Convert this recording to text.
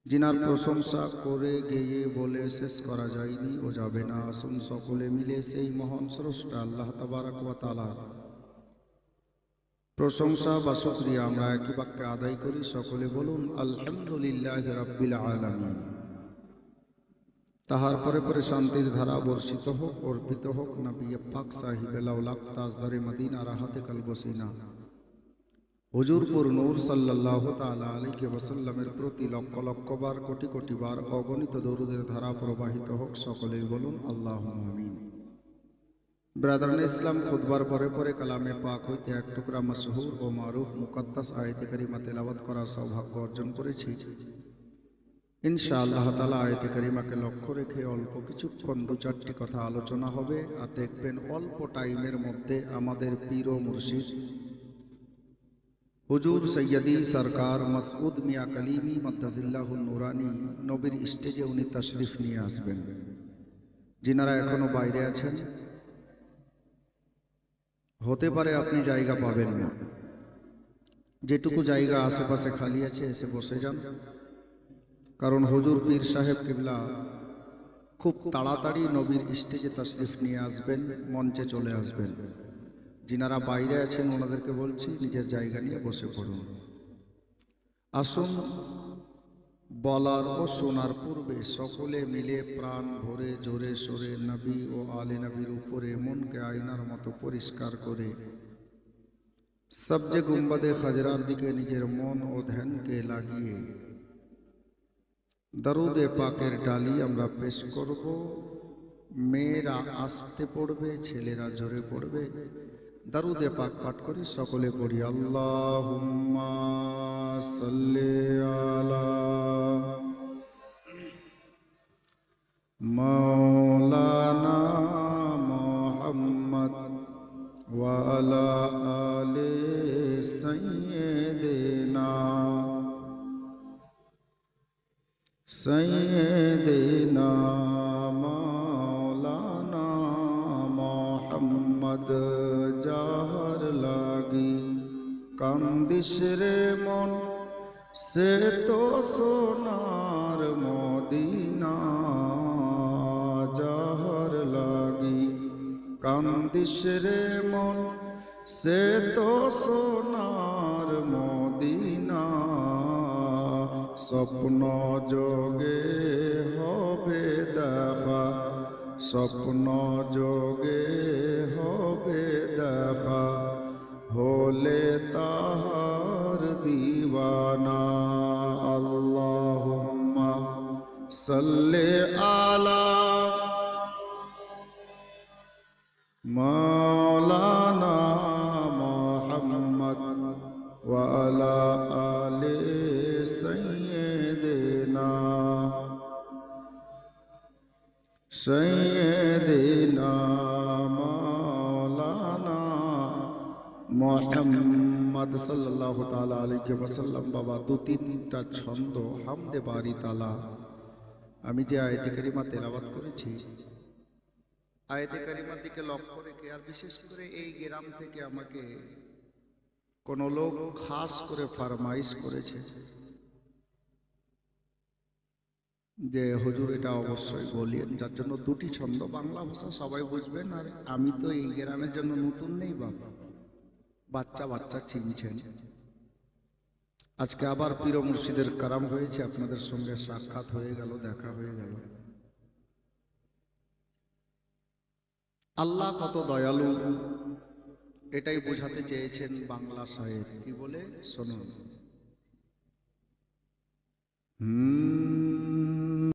जिनार प्रशंसा करे गेये बोले शेष करा जायनि ओ जाबे ना। आसुन सकले मिले सेई महान स्रष्टा आल्लाह तबारक व ताआला प्रशंसा बा शुकरिया आमरा एकई बाक्ये आदाय करी। सकले बोलुन आलহামদুলিল্লাহি রাব্বিল আলামিন। ताहार परे परे शांतिर धारा बर्षित होक अर्पित होक नबी पाक साहिब लाउलाक ताजदारे मदीना राहते कलबसीना हुजूरपुर नूर सल्लल्लाहु ताआला अलैहि वसल्लमेर प्रति लक्ष लक्ष बार कोटि कोटि बार अगणित दरूदेर धारा प्रवाहित होक। सकलेई बोलुन आल्लाहुम्मा आमीन। ब्रादरान इस्लाम खुतबार परे परे कलामे पाक हইতে एक टुकरा मशहूर ओ मारूफ मुकद्दास आयते करीमा तेलावत करार सौभाग्य अर्जन करेছি। ইনশাআল্লাহ তাআলা আয়াতে কারিমাকে লক্ষ্য রেখে অল্প কিছুক্ষণ দু চারটি কথা আলোচনা হবে। আর দেখবেন অল্প টাইমের মধ্যে আমাদের পীর ও মুর্শিদ হুজুর সৈয়দি সরকার মাসউদ মিয়া কালিমি মাদ্দাজিল্লাহুন নুরানি নবীর স্টেজে উনি তাশরিফ নিয়ে আসবেন। যিনারা এখনো বাইরে আছেন হতে পারে আপনি জায়গা পাবেন না, যেটুকু জায়গা আশেপাশে খালি আছে এসে বসে যান। কারণ হুজুর পীর সাহেব কিবলা খুব তাড়াতাড়ি নবীর স্টেজে তাশরিফ নিয়ে আসবেন, মঞ্চে চলে আসবেন। যিনারা বাইরে আছেন ওনাদেরকে বলছি নিজের জায়গা নিয়ে বসে পড়ুন। আসুন বলার ও শোনার পূর্বে সকলে মিলে প্রাণ ভরে জোরে সোরে নবী ও আলে নবীর উপরে মনকে আয়নার মতো পরিষ্কার করে সবজে গুম্বাদে খাজরার দিকে নিজের মন ও ধ্যানকে লাগিয়ে দরুদে পাকের ডালি আমরা পেশ করব। মেয়েরা আস্তে পড়বে, ছেলেরা জোরে পড়বে। দরুদে পাক পাঠ করি, সকলে পড়ি আল্লাহুম্মা সাল্লি আলা মাওলানা মুহাম্মদ ওয়া আলা আলি সাইয়্যিদিনা सैयदना मौलाना मोहम्मद जाहर लागी कांदिश रे मन से तो सोनार मदीना जाहर लागी कांदिश रे मन से तो सोनार मदीना স্বপ্ন যোগে হবে দেখা স্বপ্ন যোগে হবে দেখা হলে তাহার দিওয়ানা। আল্লাহুম্মা সাল্লি আলা মাওলানা মুহাম্মদ ওয়া আলা আলি सैयदना सैयदना मौलाना मुहम्मद सल्लल्लाहु ताआला अलैहि वसल्लम। बाबा दो तीनटा छंद হামদে বারি তাআলা আমি যে আয়াতে কারিমা তেলাওয়াত করেছি, আয়াতে কারিমার দিকে লক্ষ্য রেখে আর বিশেষ করে এই গ্রাম থেকে আমাকে কোন লোক খাস করে ফরমাইশ করেছে যে হুজুর এটা অবশ্যই বলিয়েন, যার জন্য দুটি ছন্দ, বাংলা ভাষা সবাই বুঝবেন। আর আমি তো এই গ্রামের জন্য নতুন নেই বাবা, বাচ্চা বাচ্চা চিনছেন। আজকে আবার পীর মুর্শিদের কারাম হয়েছে, আপনাদের সঙ্গে সাক্ষাৎ হয়ে গেল, দেখা হয়ে গেল। আল্লাহ কত দয়ালু এটাই বোঝাতে চেয়েছেন বাংলা শায়ের। কি বলে শুনুন।